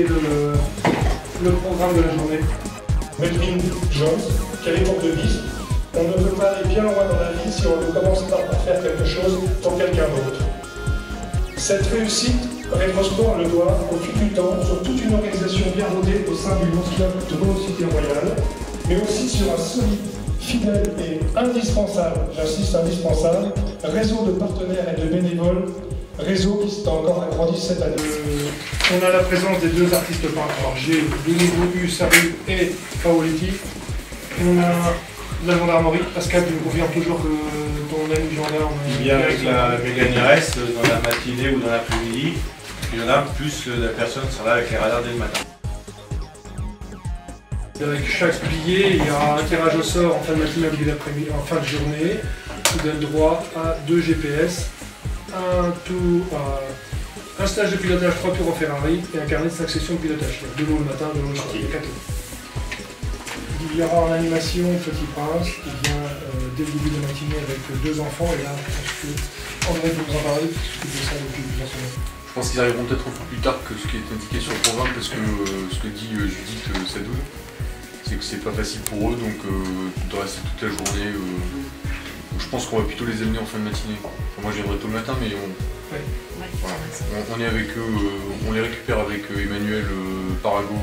présenter le programme de la journée. Melvin Jones, quelle est pour devise? On ne peut pas aller bien loin dans la vie si on ne commence pas par faire quelque chose pour quelqu'un d'autre. Cette réussite rétrosport le doigt au fil du temps sur toute une organisation bien rodée au sein du Lions Club de Monocité Royale, mais aussi sur un solide, fidèle et indispensable, j'insiste indispensable, réseau de partenaires et de bénévoles, réseau qui s'est encore agrandi cette année. On a la présence des deux artistes peintres. Alors j'ai de nouveau eu Saru et Paoletti. On a la gendarmerie, Pascal, tu nous confirmes toujours que ton ami gendarme... Il vient avec la Mégane IRS dans la matinée ou dans l'après-midi. Il y en a plus la personne sera là avec les radars dès le matin. Avec chaque billet, il y aura un tirage au sort en fin de matinée, en fin de journée, qui donne droit à 2 GPS, un stage de pilotage 3 tours en Ferrari et un carnet de 5 sessions de pilotage. 2 lots le matin, 2 lots le soir, il y a 4 lots. Il y aura en animation Petit Prince qui vient dès le début de la matinée avec 2 enfants et là je pense que André peut vous en parler puisque je fais ça depuis plusieurs semaines. Je pense qu'ils arriveront peut-être un peu plus tard que ce qui est indiqué sur le programme parce que ce que dit Judith Sadoul, c'est que c'est pas facile pour eux donc de rester toute la journée. Je pense qu'on va plutôt les amener en fin de matinée. Enfin, moi je viendrai tôt le matin mais on est avec eux, on les récupère avec Emmanuel Parago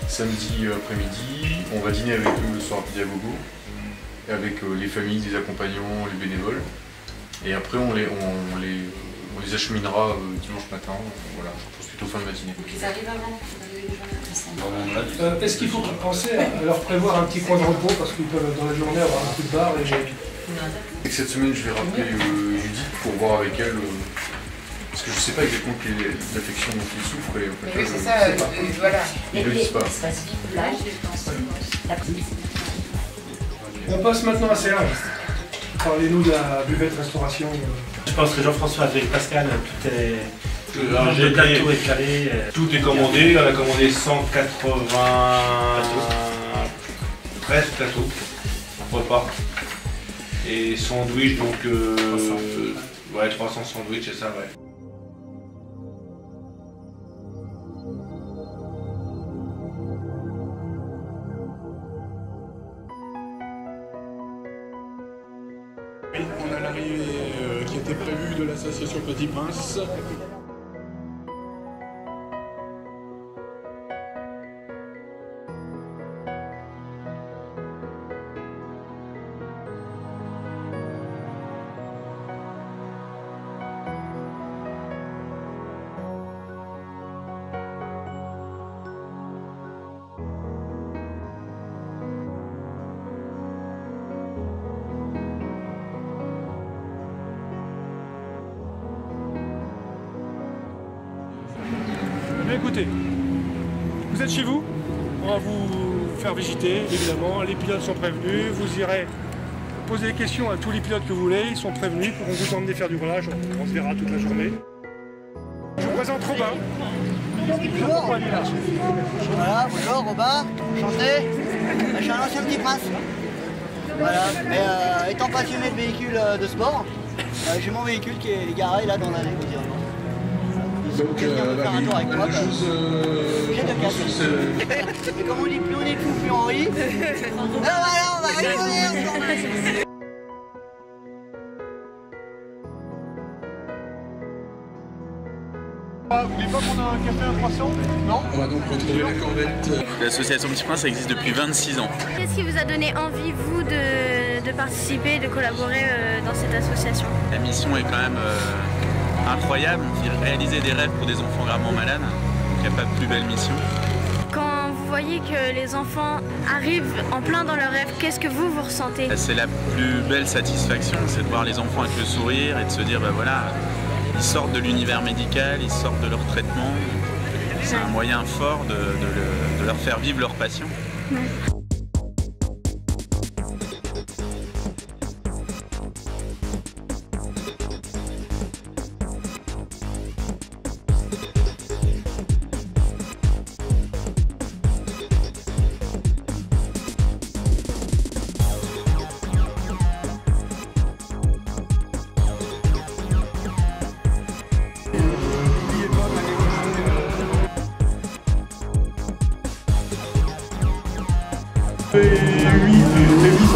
samedi après-midi, on va dîner avec eux le soir à Pidiagogo, avec les familles, les accompagnants, les bénévoles. Et après on les acheminera dimanche matin, voilà, je pense plutôt fin de matinée. Donc ils arrivent avant. Est-ce qu'il faut penser à leur prévoir un petit coin de repos parce qu'ils peuvent dans la journée avoir un coup de barre et... Et cette semaine je vais rappeler Judith pour voir avec elle, parce que je ne sais pas exactement quelle est l'affection dont ils souffrent et en fait, oui, c'est ça, voilà. Ils ne le disent pas. On passe maintenant à Serge. Parlez-nous de la buvette restauration. Je pense que Jean-François avec Pascal, tout est... Tout est calé. Tout est commandé, on a commandé 193 plateaux repas. Et sandwich, donc 300 sandwichs, c'est ça, ouais. On a l'arrivée qui était prévue de l'association Petit Prince. Écoutez, vous êtes chez vous, on va vous faire visiter, évidemment, les pilotes sont prévenus, vous irez poser des questions à tous les pilotes que vous voulez, ils sont prévenus, ils pourront vous emmener faire du roulage, on se verra toute la journée. Je vous présente Robin. Bonjour. Voilà, bonjour Robin, enchanté. Je suis un ancien Petit Prince. Voilà, mais étant passionné de véhicules de sport, j'ai mon véhicule qui est garé là dans la rue. Donc, faire un tour avec moi, j'ai de casse. Mais comme on dit, plus on est fou, plus on rit. Voilà, on va rigoler ensemble. Vous voulez pas qu'on a un café, un croissant? Non. On va donc retrouver la corvette. L'association Petit Prince existe depuis 26 ans. Qu'est-ce qui vous a donné envie, vous, de participer, de collaborer dans cette association? La mission est quand même incroyable, réaliser des rêves pour des enfants gravement malades, donc il n'y a pas de plus belle mission. Quand vous voyez que les enfants arrivent en plein dans leurs rêves, qu'est-ce que vous ressentez? C'est la plus belle satisfaction, c'est de voir les enfants avec le sourire et de se dire, bah voilà, ils sortent de l'univers médical, ils sortent de leur traitement. C'est un moyen fort de leur faire vivre leur passion. Ouais.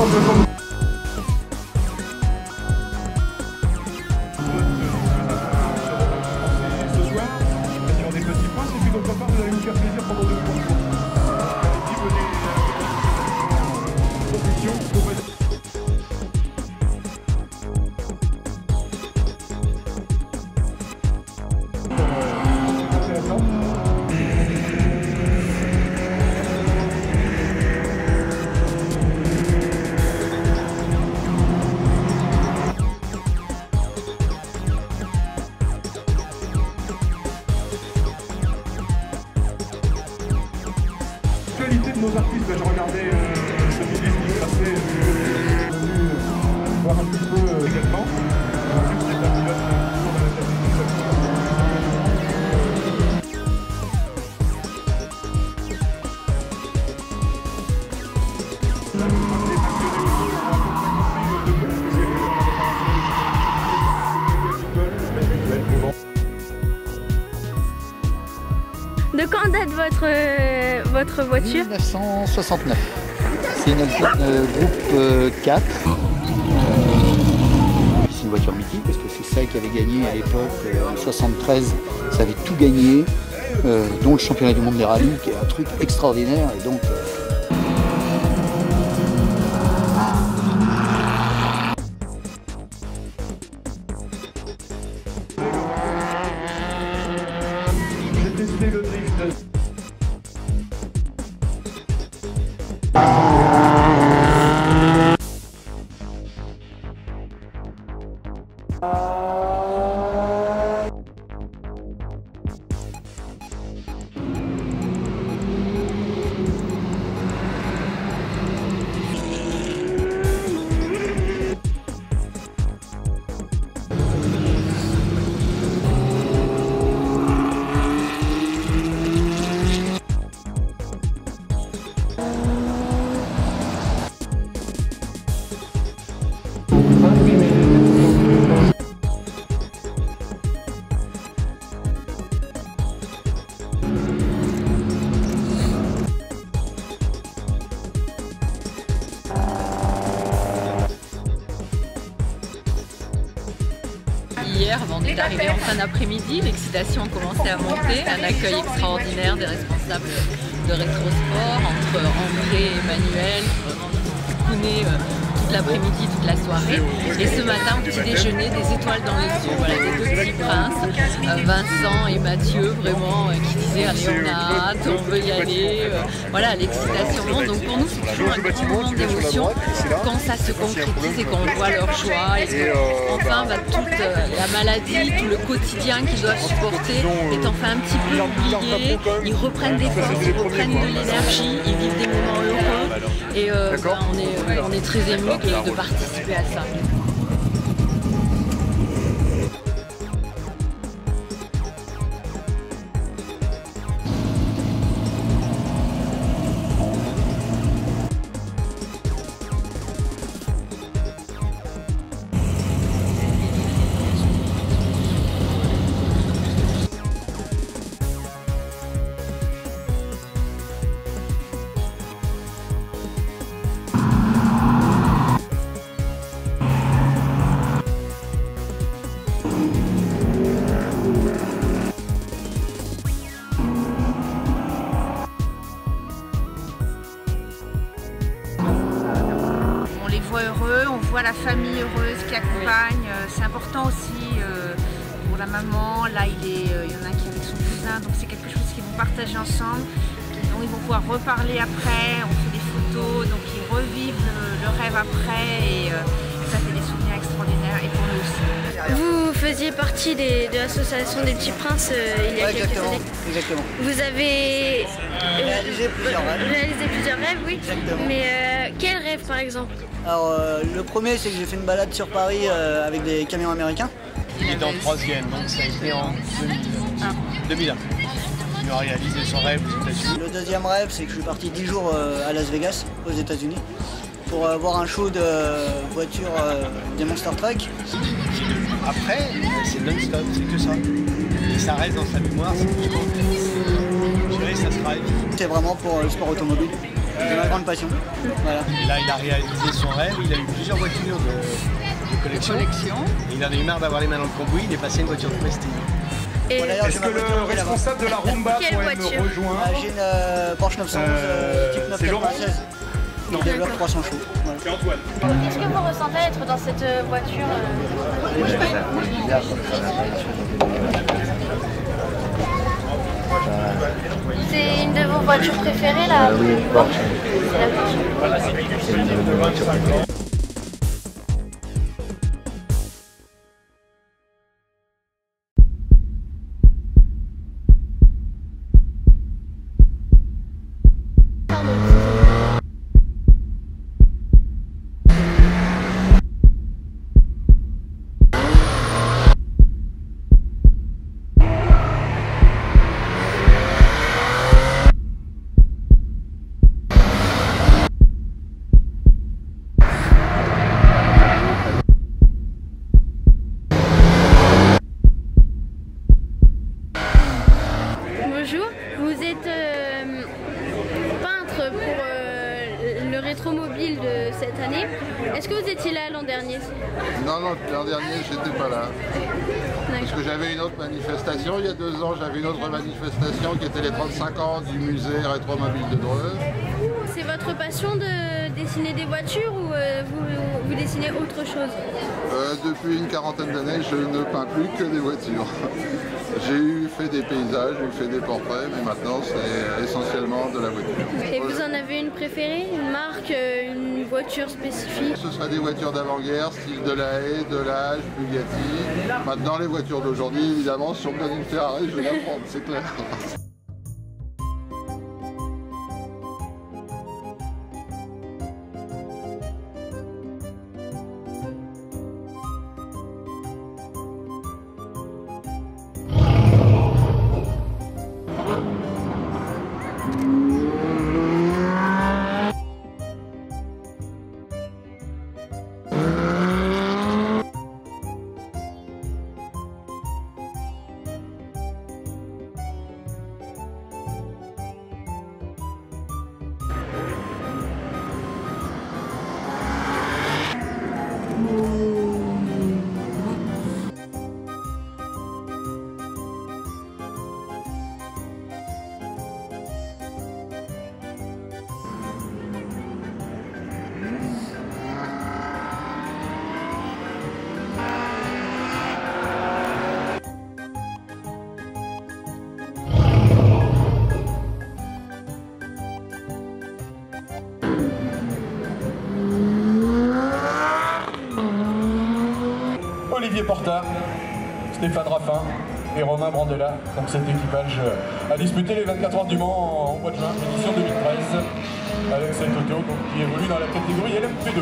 Ce soir, sur des petits princes, et puis d'autre part, vous allez vous faire plaisir pendant 2 mois. Qualité de nos artistes, je regardais ce midi ce qui se passait, je suis venu voir un petit peu également. Ensuite, c'est un pilote toujours dans la satisfaction. De quand date votre voiture? 1969. C'est une groupe 4. C'est une voiture mythique parce que c'est ça qui avait gagné à l'époque. En 73, ça avait tout gagné, dont le championnat du monde des rallyes, qui est un truc extraordinaire. Et donc, j'ai testé le drift. Hier, on est arrivé en fin d'après-midi, l'excitation a commencé à monter, un accueil extraordinaire des responsables de Rétrosport, entre André et Emmanuel, vraiment couné toute l'après-midi, toute la soirée. Et ce matin, au petit déjeuner, des étoiles dans les yeux, voilà, des 2 petits princes, Vincent et Mathieu, vraiment, qui disaient allez, on a hâte, on veut y aller, voilà, l'excitation monte. Donc pour nous, c'est toujours un grand moment d'émotion quand ça se concrétise et qu'on voit leur joie et qu'enfin toute la maladie, tout le quotidien qu'ils doivent supporter est enfin un petit peu oublié. Ils reprennent des forces, ils reprennent de l'énergie, ils vivent des moments heureux et on est très émus de participer à ça. Heureux, on voit la famille heureuse qui accompagne, c'est important aussi pour la maman, là il y en a qui est avec son cousin, donc c'est quelque chose qu'ils vont partager ensemble, dont ils vont pouvoir reparler après, on fait des photos, donc ils revivent le rêve après et ça fait des souvenirs extraordinaires et pour nous aussi. Vous faisiez partie de l'association des Petits Princes il y a quelques années. Exactement. Vous avez réalisé plusieurs rêves, oui. Exactement. Mais quel rêve par exemple? Alors le premier, c'est que j'ai fait une balade sur Paris avec des camions américains. Il est dans le 3e, donc ça a été en 2001. Il a réalisé son rêve aux États-Unis. Le deuxième rêve, c'est que je suis parti 10 jours à Las Vegas, aux États-Unis, pour voir un show de voitures des Monster Truck. Après, c'est non-stop, c'est que ça. Et ça reste dans sa mémoire, c'est ce qui compte. Je dirais, ça sera. C'est vraiment pour le sport automobile. C'est ma grande passion. Voilà. Et là, il a réalisé son rêve, il a eu plusieurs voitures de collection. Et il en a eu marre d'avoir les mains dans le cambouis, il est passé à une voiture de prestige. Et Est-ce que le responsable de la Rumba Quelle pourrait me voiture rejoindre? J'ai une Porsche 911 type 996. Non. Qui développe 300 chevaux. Voilà. C'est Antoine. qu'est-ce que vous ressentez à être dans cette voiture C'est une de vos voitures préférées là? Oui, Porsche. C'est la voiture. Bonjour, vous êtes peintre pour le rétromobile de cette année. Est-ce que vous étiez là l'an dernier? Non, l'an dernier, j'étais pas là. Parce que j'avais une autre manifestation. Il y a 2 ans, j'avais une autre manifestation qui était les 35 ans du musée rétromobile de Dreux. C'est votre passion de dessiner des voitures ou vous dessinez autre chose? Depuis une quarantaine d'années, je ne peins plus que des voitures. J'ai fait des paysages, j'ai fait des portraits, mais maintenant c'est essentiellement de la voiture. Et vous en avez une préférée? Une marque, une voiture spécifique? Ce seraient des voitures d'avant-guerre, style de la Haye, de l'Age, Bugatti. Maintenant, les voitures d'aujourd'hui, évidemment, si on me donne une Ferrari, je vais la prendre, c'est clair. Olivier Porta, Stéphane Raffin et Romain Brandella. Donc cet équipage a disputé les 24 heures du Mans en mois de juin, édition 2013, avec cette auto donc, qui évolue dans la catégorie LMP2.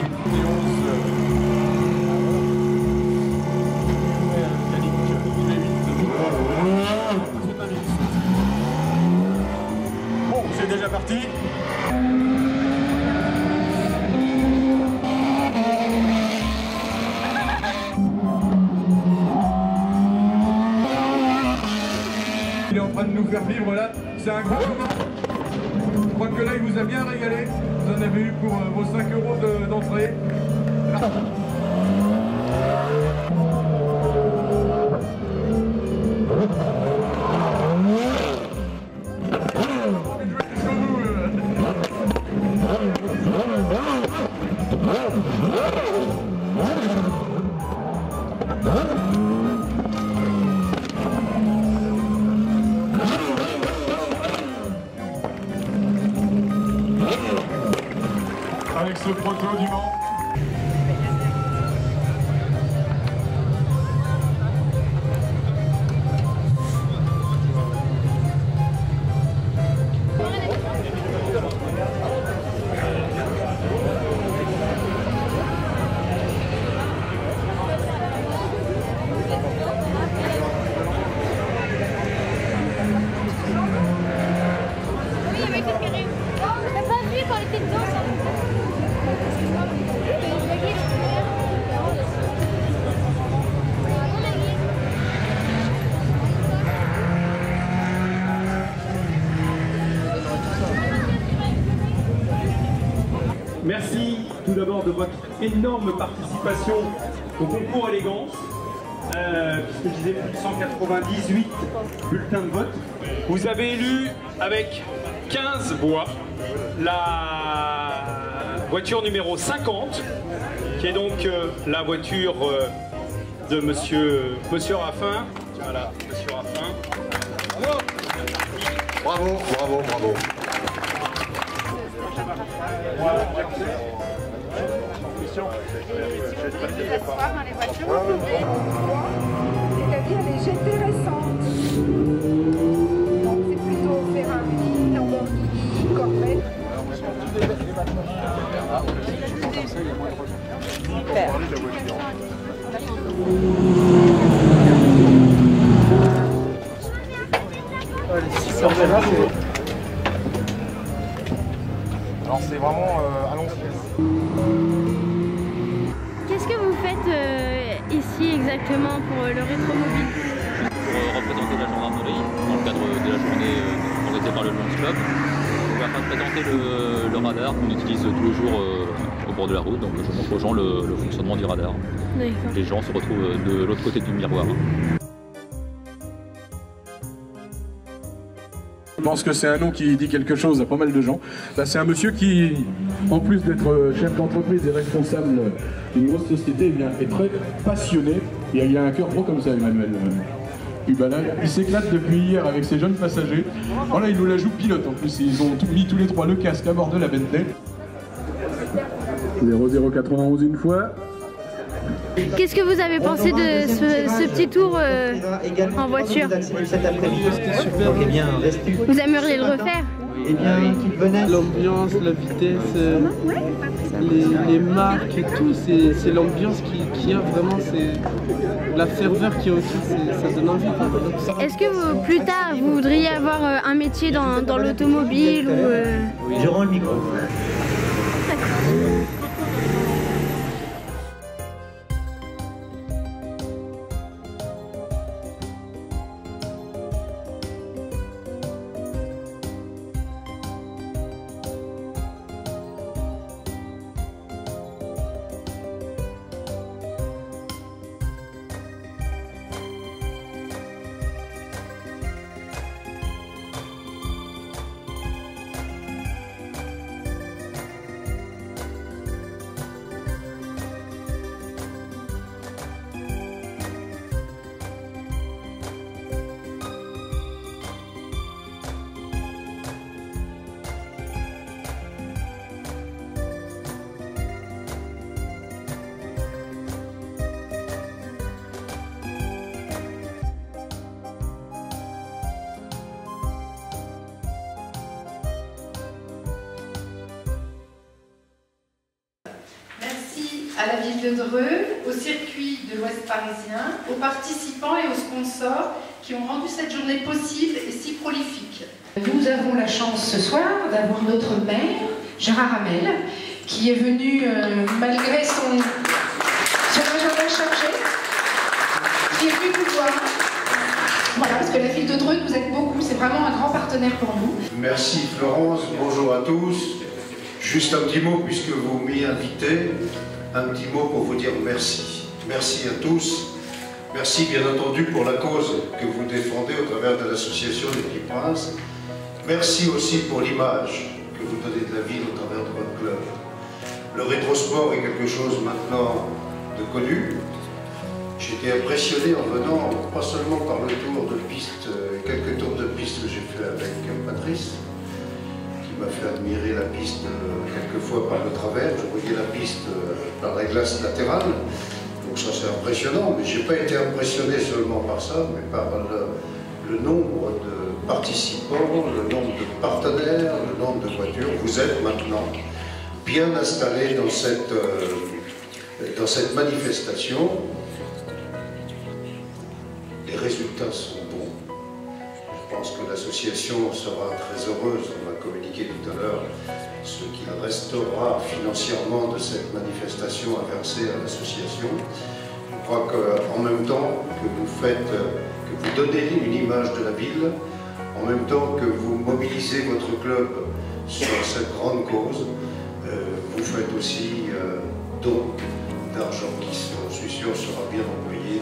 Bon, c'est déjà parti. Il est en train de nous faire vivre là, c'est un gros moment. Je crois que là il vous a bien régalé. Vous en avez eu pour vos 5 € d'entrée. Avec ce proto du Mans. Oui, avec le carré. T'as pas vu quand il était dedans ça? Excuse-moi. merci tout d'abord de votre énorme participation au concours élégance, puisque je disais plus de 198 bulletins de vote. Vous avez élu avec 15 voix la voiture numéro 50, qui est donc la voiture de Monsieur Raffin. Voilà, Monsieur Raffin. Bravo, bravo, bravo. C'est-à-dire les GT récentes. Donc c'est plutôt Ferrari, Lamborghini, Corvette. Alors c'est vraiment à l'ancienne. Qu'est-ce que vous faites ici exactement pour le rétromobile? Pour représenter la gendarmerie dans le cadre de la journée organisée par le Lions Club. Afin de présenter le radar qu'on utilise tous les jours au bord de la route. Donc je montre aux gens le fonctionnement du radar. Les gens se retrouvent de l'autre côté du miroir. Je pense que c'est un nom qui dit quelque chose à pas mal de gens. Là, c'est un monsieur qui, en plus d'être chef d'entreprise et responsable d'une grosse société, est très passionné. Et il a un cœur gros comme ça, Emmanuel. Il s'éclate depuis hier avec ses jeunes passagers. Voilà, il nous la joue pilote en plus. Ils ont mis tous les trois le casque à bord de la Bentley. 0091 une fois. Qu'est-ce que vous avez pensé de ce petit tour en voiture? C'était super. Vous aimeriez le refaire? L'ambiance, la vitesse, les marques et tout, c'est l'ambiance qu'il y a vraiment, c'est la ferveur qu'il y a autour, ça donne envie. Est-ce que vous, plus tard, vous voudriez avoir un métier dans l'automobile ou Je rends le micro. À la ville de Dreux, au circuit de l'Ouest parisien, aux participants et aux sponsors qui ont rendu cette journée possible et si prolifique. Nous avons la chance ce soir d'avoir notre maire, Gérard Hamel, qui est venu malgré son agenda chargé, qui est venu nous voir. Voilà, parce que la ville de Dreux, vous êtes beaucoup, c'est vraiment un grand partenaire pour nous. Merci Florence, bonjour à tous. Juste un petit mot puisque vous m'y invitez. Un petit mot pour vous dire merci. Merci à tous. Merci bien entendu pour la cause que vous défendez au travers de l'association des Petits Princes. Merci aussi pour l'image que vous donnez de la ville au travers de votre club. Le rétrosport est quelque chose maintenant de connu. J'étais impressionné en venant, pas seulement par le tour de piste, quelques tours de piste que j'ai fait avec Patrice, qui m'a fait admirer la piste quelquefois par le travers. Je voyais la piste par la glace latérale, donc ça c'est impressionnant, mais je n'ai pas été impressionné seulement par ça, mais par le nombre de participants, le nombre de partenaires, le nombre de voitures. Vous êtes maintenant bien installés dans cette manifestation. Les résultats sont bons. Je pense que l'association sera très heureuse, on va communiquer tout à l'heure ce qu'il restera financièrement de cette manifestation à verser à l'association. Je crois qu'en même temps que vous donnez une image de la ville, en même temps que vous mobilisez votre club sur cette grande cause, vous faites aussi don d'argent qui, je suis sûr, sera bien employé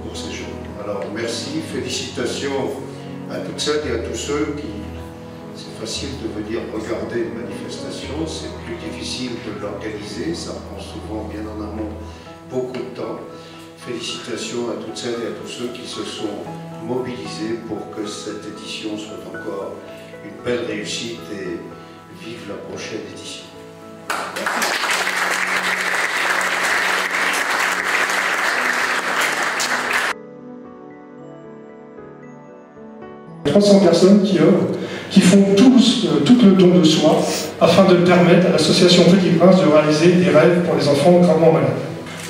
pour ces jeunes. Alors merci, félicitations à toutes celles et à tous ceux qui... C'est facile de venir regarder une manifestation, c'est plus difficile de l'organiser, ça prend souvent bien en amont beaucoup de temps. Félicitations à toutes celles et à tous ceux qui se sont mobilisés pour que cette édition soit encore une belle réussite et vive la prochaine édition. Merci. 300 personnes qui font tous tout le don de soi afin de permettre à l'association Petit Prince de réaliser des rêves pour les enfants gravement malades.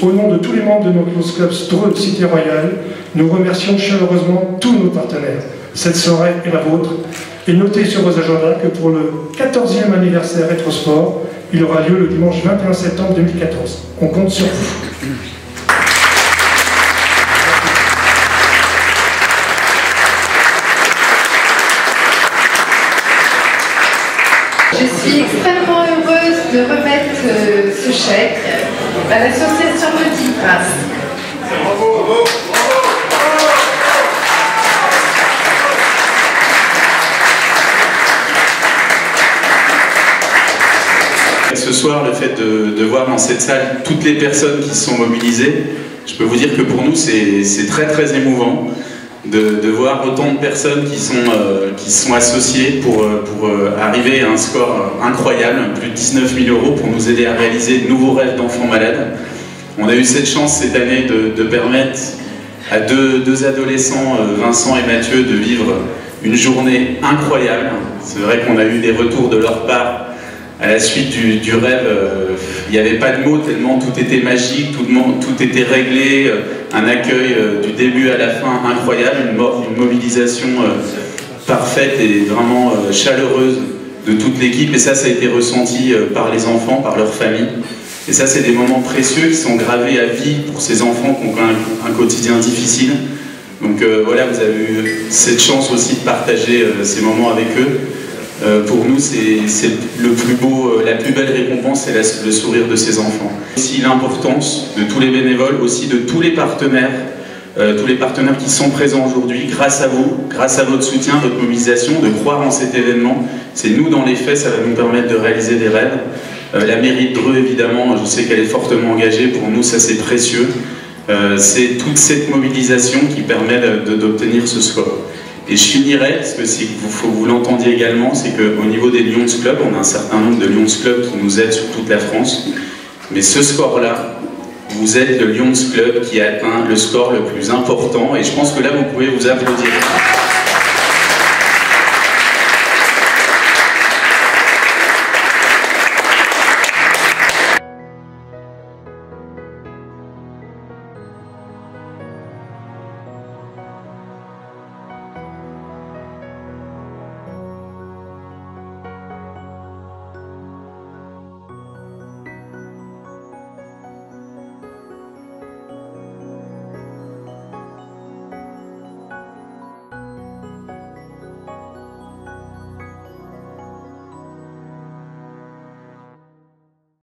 Au nom de tous les membres de notre Lions Club Dreux Cité Royale, nous remercions chaleureusement tous nos partenaires. Cette soirée est la vôtre. Et notez sur vos agendas que pour le 14e anniversaire Rétrosport, il aura lieu le dimanche 21 septembre 2014. On compte sur vous. Je suis extrêmement heureuse de remettre ce chèque à l'association Petit Prince. Bravo. Ce soir, le fait de voir dans cette salle toutes les personnes qui se sont mobilisées, je peux vous dire que pour nous c'est très très émouvant de voir autant de personnes qui sont associées pour arriver à un score incroyable, plus de 19 000 € pour nous aider à réaliser de nouveaux rêves d'enfants malades. On a eu cette chance cette année de permettre à deux adolescents, Vincent et Mathieu, de vivre une journée incroyable. C'est vrai qu'on a eu des retours de leur part à la suite du rêve. Il n'y avait pas de mots tellement tout était magique, tout était réglé, un accueil du début à la fin incroyable, une mobilisation parfaite et vraiment chaleureuse de toute l'équipe, et ça a été ressenti par les enfants, par leurs familles. Et ça, c'est des moments précieux qui sont gravés à vie pour ces enfants qui ont un quotidien difficile. Donc voilà, vous avez eu cette chance aussi de partager ces moments avec eux. Pour nous, c'est le plus beau, la plus belle récompense, c'est le sourire de ces enfants. Aussi l'importance de tous les bénévoles, aussi de tous les partenaires qui sont présents aujourd'hui, grâce à vous, grâce à votre soutien, votre mobilisation, de croire en cet événement. C'est nous, dans les faits, ça va nous permettre de réaliser des rêves. La mairie de Dreux, évidemment, je sais qu'elle est fortement engagée, pour nous, ça c'est précieux. C'est toute cette mobilisation qui permet d'obtenir ce score. Et je finirai, parce que faut que vous l'entendiez également, c'est qu'au niveau des Lions Club, on a un certain nombre de Lions Club qui nous aident sur toute la France. Mais ce score-là, vous êtes le Lions Club qui a atteint le score le plus important, et je pense que là, vous pouvez vous applaudir.